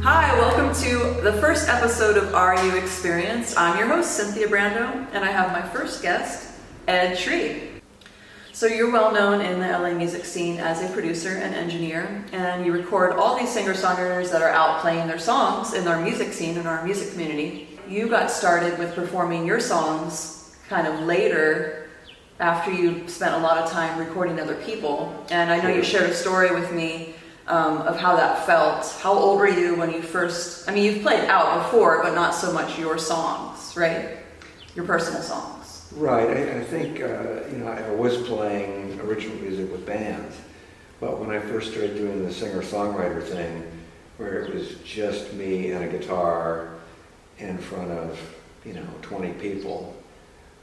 Hi, welcome to the first episode of Are You Experienced? I'm your host, Cynthia Brando, and I have my first guest, Ed Shree. So you're well known in the LA music scene as a producer and engineer, and you record all these singer-songwriters that are out playing their songs in our music scene, in our music community. You got started with performing your songs kind of later after you spent a lot of time recording other people, and I know you shared a story with me of how that felt. How old were you when you first, you've played out before, but not so much your songs, right? Your personal songs. Right, I think, I was playing original music with bands, but when I first started doing the singer-songwriter thing, where it was just me and a guitar in front of, 20 people,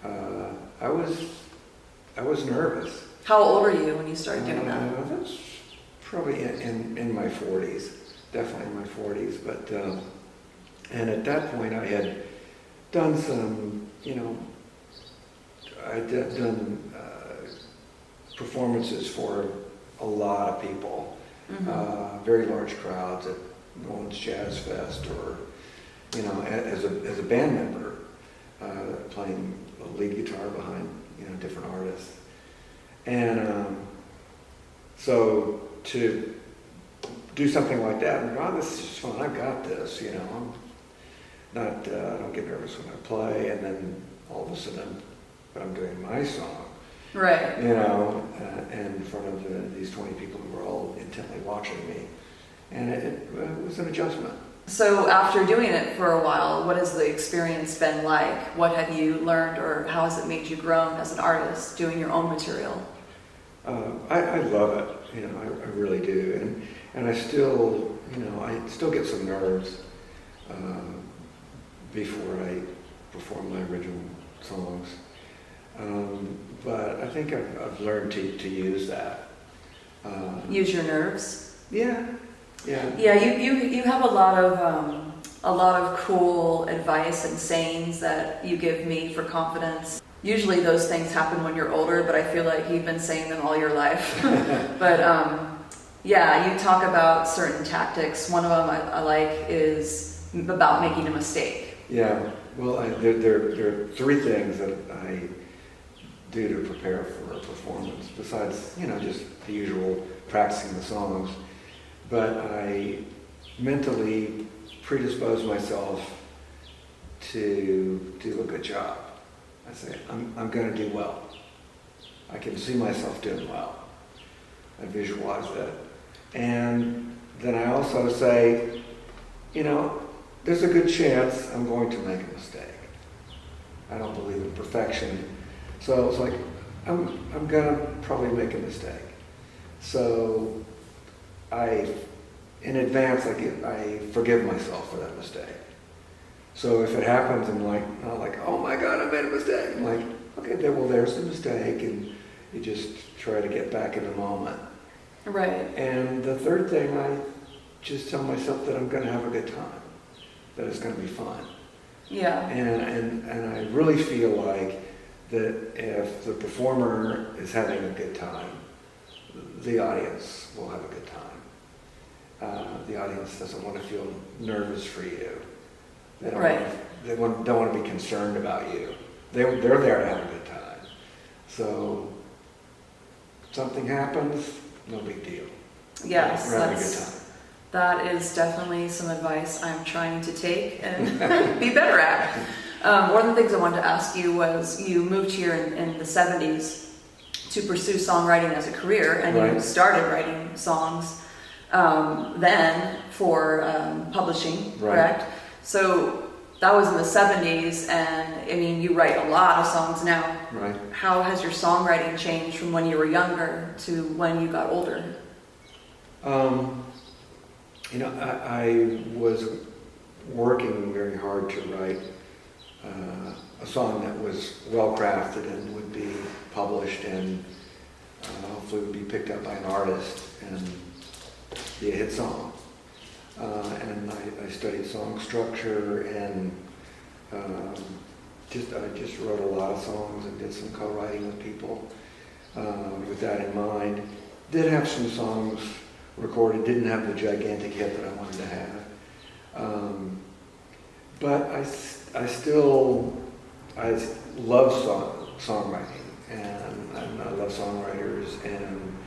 I was nervous. How old were you when you started doing that? That's probably in my 40s, definitely in my 40s, but, and at that point I had done some, I'd done performances for a lot of people, very large crowds at New Orleans Jazz Fest, or, as a band member, playing a lead guitar behind, different artists. And so to do something like that, and this is just fun, I've got this, I'm not, I don't get nervous when I play, and then all of a sudden I'm doing my song, right? In front of these 20 people who were all intently watching me, and it was an adjustment. So after doing it for a while, what has the experience been like? What have you learned, or how has it made you grow as an artist, doing your own material? I love it, I really do, and I still, I still get some nerves before I perform my original songs, but I think I've learned to use that. Use your nerves? Yeah. Yeah, you have a lot of cool advice and sayings that you give me for confidence. Usually those things happen when you're older, but I feel like you've been saying them all your life. But yeah, you talk about certain tactics. One of them I like is about making a mistake. Yeah, well, there are three things that I do to prepare for a performance, besides, just the usual practicing the songs. But I mentally predispose myself to do a good job. I say, I'm going to do well. I can see myself doing well. I visualize that. And then I also say, there's a good chance I'm going to make a mistake. I don't believe in perfection. So it's like, I'm going to probably make a mistake. So in advance, I forgive myself for that mistake. So if it happens, I'm not like, oh my God, I made a mistake. I'm like, okay, there's the mistake, and you just try to get back in the moment. Right. And the third thing, I just tell myself that I'm going to have a good time, that it's going to be fun. Yeah. And I really feel like that if the performer is having a good time, the audience will have a good time. The audience doesn't want to feel nervous for you. They don't want to be concerned about you. They're there to have a good time. So something happens, no big deal. Yes, we're having a good time. That is definitely some advice I'm trying to take and be better at. One of the things I wanted to ask you was, you moved here in the 70s to pursue songwriting as a career, and you started writing songs then for publishing, correct? So that was in the 70s, and you write a lot of songs now. Right. How has your songwriting changed from when you were younger to when you got older? I was working very hard to write a song that was well crafted and would be published, and hopefully would be picked up by an artist and be a hit song. And I studied song structure, and I just wrote a lot of songs and did some co-writing with people with that in mind. Did have some songs recorded, didn't have the gigantic hit that I wanted to have. But I still love songwriting, and I love songwriters, and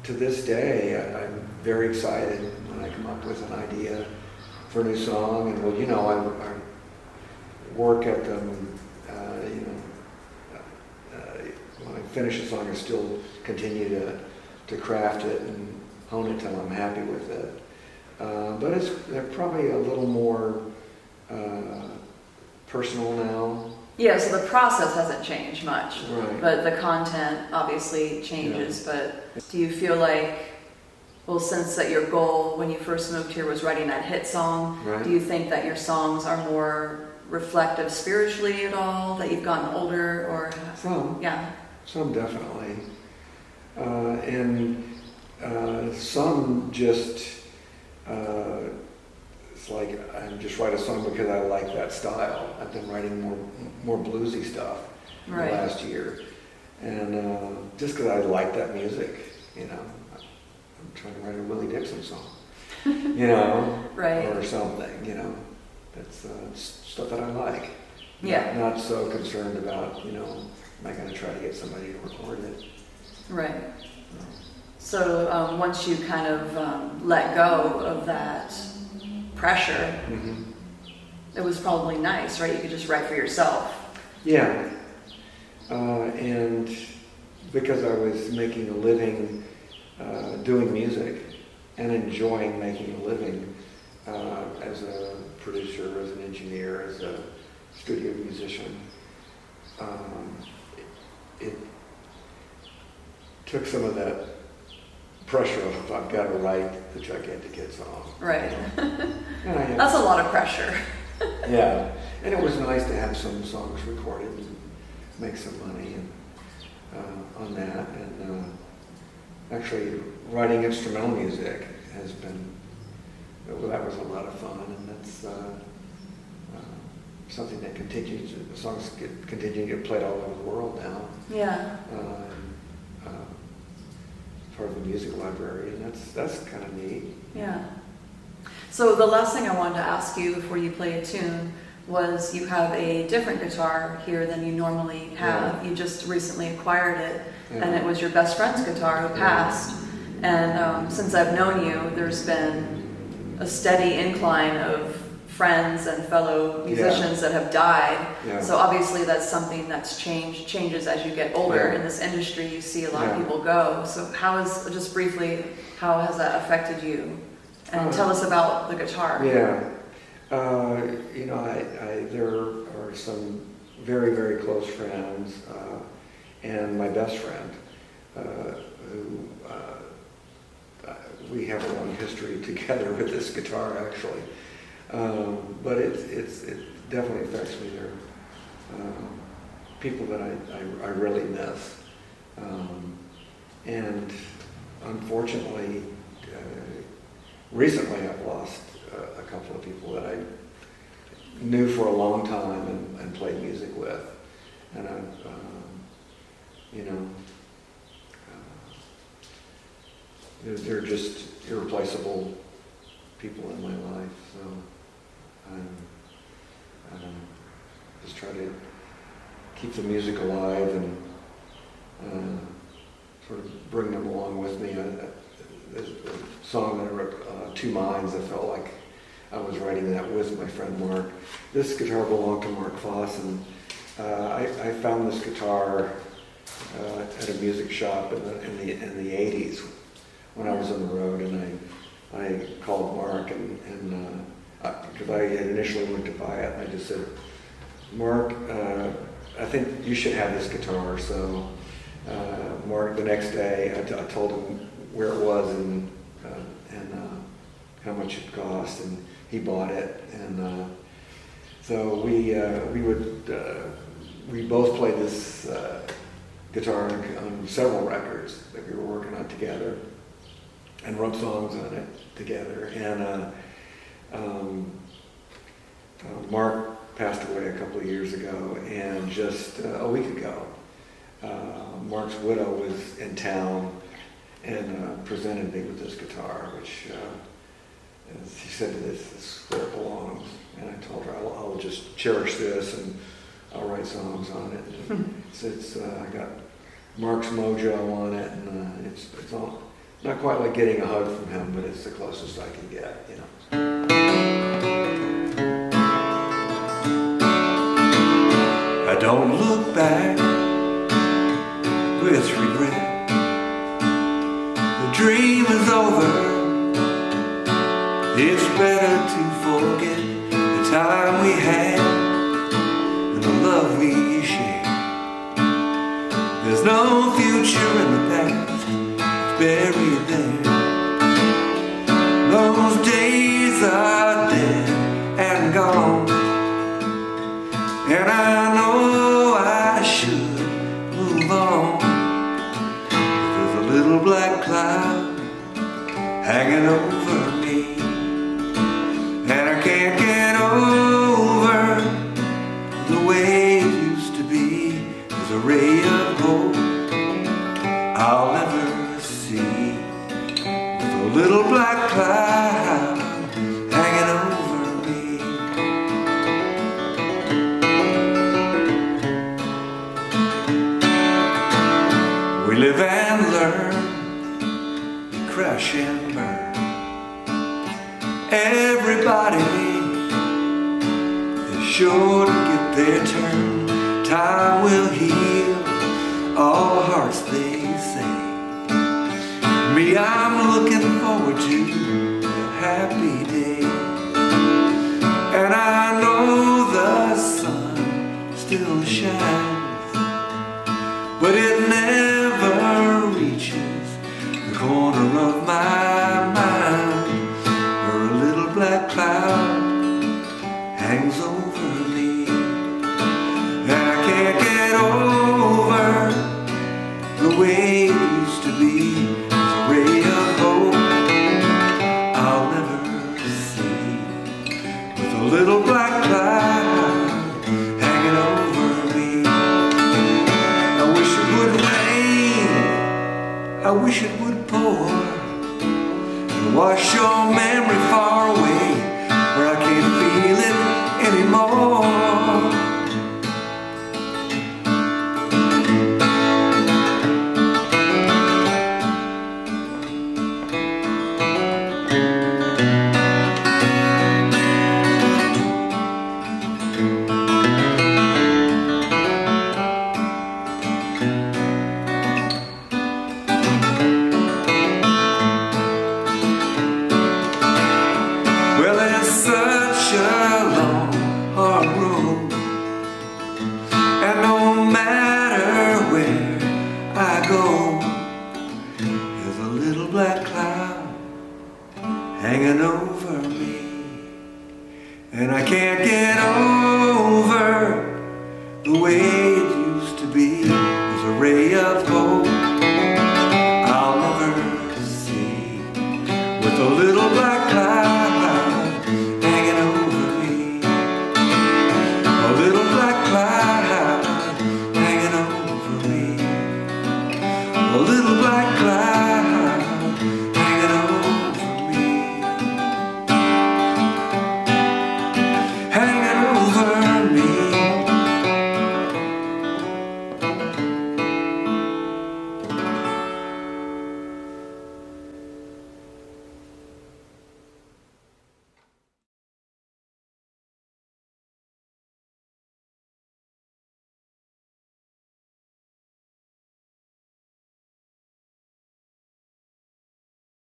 to this day I'm very excited when I come up with an idea for a new song, and I work at them. When I finish a song, I still continue to craft it and hone it till I'm happy with it. But they're probably a little more personal now. Yeah, so the process hasn't changed much, Right. but the content obviously changes. Yeah. But do you feel like, well, since that your goal when you first moved here was writing that hit song, Right. do you think that your songs are more reflective spiritually at all, that you've gotten older, or? Some. Yeah. Some definitely. And some just, it's like I just write a song because I like that style. I've been writing more bluesy stuff in the Right. last year. And just because I like that music, I'm trying to write a Willie Dixon song, Right. or something, that's stuff that I like. Yeah. Not so concerned about, am I going to try to get somebody to record it? Right. So once you kind of let go of that pressure, Mm-hmm. it was probably nice, right? You could just write for yourself. Yeah. And because I was making a living doing music and enjoying making a living as a producer, as an engineer, as a studio musician, it took some of that pressure off. I've got to write the gigantic hit song. Right. And I have, That's a lot of pressure. yeah, and it was nice to have some songs recorded and make some money on that. And actually, writing instrumental music has been, that was a lot of fun, and that's something that continues. The songs continue to get played all over the world now. Yeah. Part of the music library, and that's kind of neat. Yeah. So the last thing I wanted to ask you before you play a tune was you have a different guitar here than you normally have. Yeah. You just recently acquired it, Yeah. and it was your best friend's guitar who passed. And since I've known you, there's been a steady incline of friends and fellow musicians that have died. Yeah. So obviously that's something that's changes as you get older. Yeah. In this industry, you see a lot of Yeah. people go. So just briefly, how has that affected you? And tell us about the guitar. Yeah. There are some very, very close friends, and my best friend, who we have a long history together with this guitar, actually. But it definitely affects me. They're people that I really miss. And unfortunately, recently I've lost a couple of people that I knew for a long time and played music with. And I've, they're just irreplaceable people in my life. So I just try to keep the music alive and sort of bring them along with me. There's a song that I wrote, Two Minds, I felt like I was writing that with my friend Mark. This guitar belonged to Mark Foss, and I found this guitar at a music shop in the 80s when I was on the road, and I called Mark and because I had initially wanted to buy it, and I just said, Mark, I think you should have this guitar. So Mark, the next day, I told him where it was and how much it cost, and he bought it. And so we both played this guitar on several records that we were working on together, and wrote songs on it together. And Mark passed away a couple of years ago, and just a week ago, Mark's widow was in town and presented me with this guitar, which said, this is where it belongs. And I told her, I'll just cherish this and I'll write songs on it. I got Mark's mojo on it, and it's all, not quite like getting a hug from him, but it's the closest I can get, you know. I don't look back with regret. The dream is over. It's better to forget the time we had and the love we shared. There's no future in the past, it's buried there. Those days are dead and gone, and I know I should move on. There's a little black cloud hanging over me, and I can't get over the way it used to be. There's a ray of hope I'll never see, with a little black cloud hanging over me. We live and learn, we crash and burn. Everybody is sure to get their turn. Time will heal all hearts, they say. Me, I'm looking forward to a happy day, and I know the sun still shines, but it never reaches the corner of my mind where a little black cloud hangs over me, and I can't get over the way it used to be. There's a ray of hope I'll never see, with a little black cloud hanging over me. I wish it would rain, I wish it would pour, and wash your memory far away where I can't feel it anymore. Well, it's such a long, hard road, and no matter where I go, there's a little black cloud hanging over me, and I can't get over the way